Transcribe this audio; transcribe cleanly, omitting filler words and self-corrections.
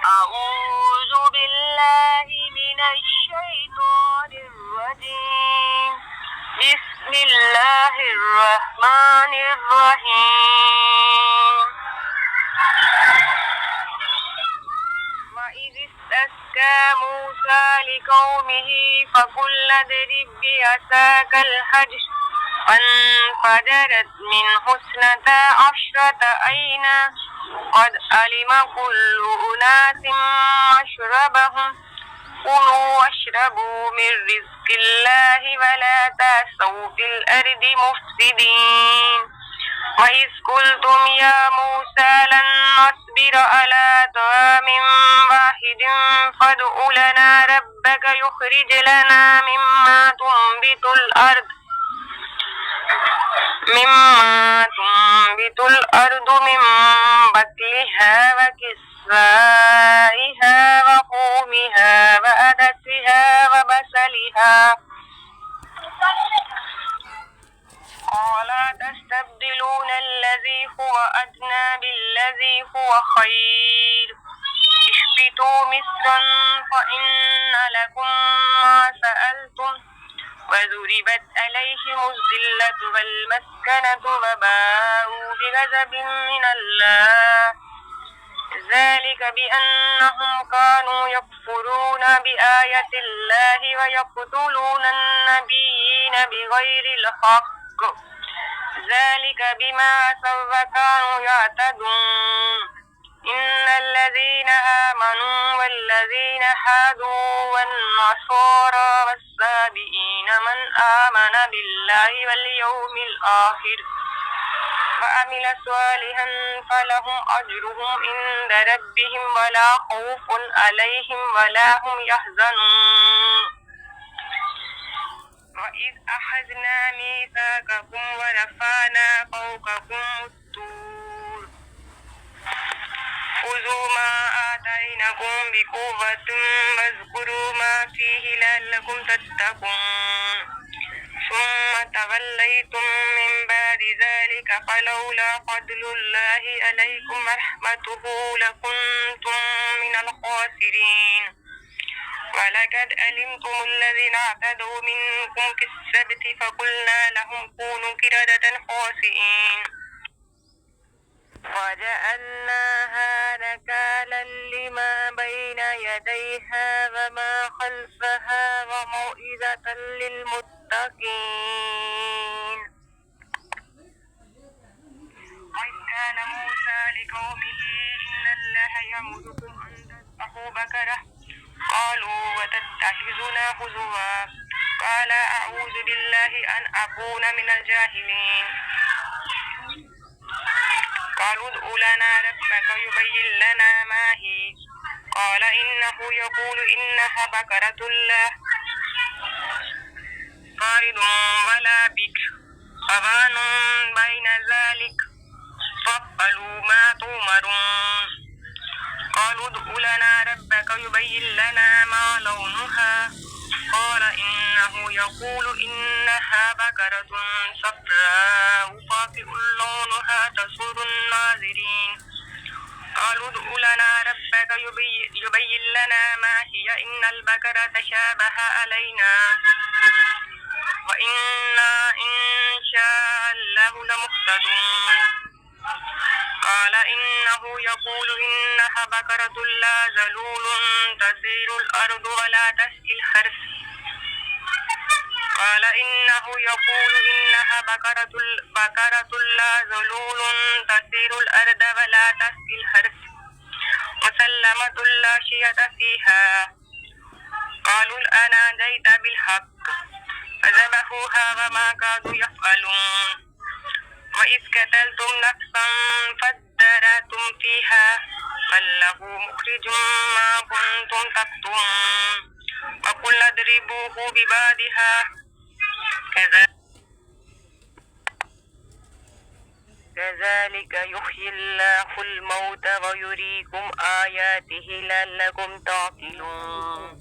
أعوذ بالله من الشيطان الرجيم. بسم الله الرحمن الرحيم. وإذ استسقى موسى لقومه فقل اضرب بعصاك الحجر فانفجرت منه 12 عينا قد علم كل أناس مشربهم كلوا واشربوا من رزق الله ولا تعثوا في الأرض مفسدين. وإذ قلتم يا موسى لن نصبر على طعام واحد فادع لنا ربك يخرج لنا مما تنبت الأرض من بقلها وكسائها وفومها وعدسها وبصلها قال تستبدلون الذي هو أدنى بالذي هو خير اهبطوا مصرا فإن لكم ما سألتم وضربت عليهم الذلة والمسكنة وباءوا بغضب من الله ذلك بأنهم كانوا يكفرون بآيات الله ويقتلون النبيين بغير الحق ذلك بما عصوا وكانوا يعتدون. إن الذين آمنوا والذين هادوا والنصارى والسابئين من آمن بالله واليوم الآخر وعمل صالحا فلهم أجرهم عند ربهم ولا خوف عليهم ولا هم يحزنون. وإذ أخذنا ميثاقكم ورفعنا فوقكم الطور خذوا ما آتيناكم بقوة واذكروا ما فيه لعلكم تتقون ثم توليتم من بعد ذلك فلولا فضل الله عليكم ورحمته لكنتم من الخاسرين. ولقد علمتم الذين اعتدوا منكم في السبت فقلنا لهم كونوا قردة خاسئين وجعلناها نكالا لما بين يديها وما خلفها وموعظة للمتقين. وإذ قال موسى لقومه إن الله يأمركم أن تذبحوا بقرة قالوا وتتخذنا هزوا قال أعوذ بالله أن أكون من الجاهلين. قالوا ادع لنا ربك يبين لنا ما هي قال إنه يقول إنها بقرة لا فارض ولا بكر صبان بين ذلك فافعلوا ما تؤمرون. قالوا ادع لنا ربك يبين لنا ما لونها قال إنه يقول إنها بقرة صفراء فاقع لونها تسر الناظرين. قالوا ادع لنا ربك يبين لنا ما هي إن البقرة تشابه علينا وإنا إن شاء الله لمهتدون. قال إنه يقول إنها بقرة لا ذلول تثير الأرض ولا تسقي الحرث قال إنه يقول إنها بقرة لا ذلول تثير الأرض ولا تسقي الحرث مسلمة لا شية فيها. قالوا الآن جئت بالحق فذبحوها وما كادوا يفعلون. وإذ قتلتم نفسا فادارأتم فيها والله مخرج ما كنتم تكتمون وقلنا اضربوه ببعضها كذلك يحيي الله الموتى ويريكم آياته لعلكم تعقلون.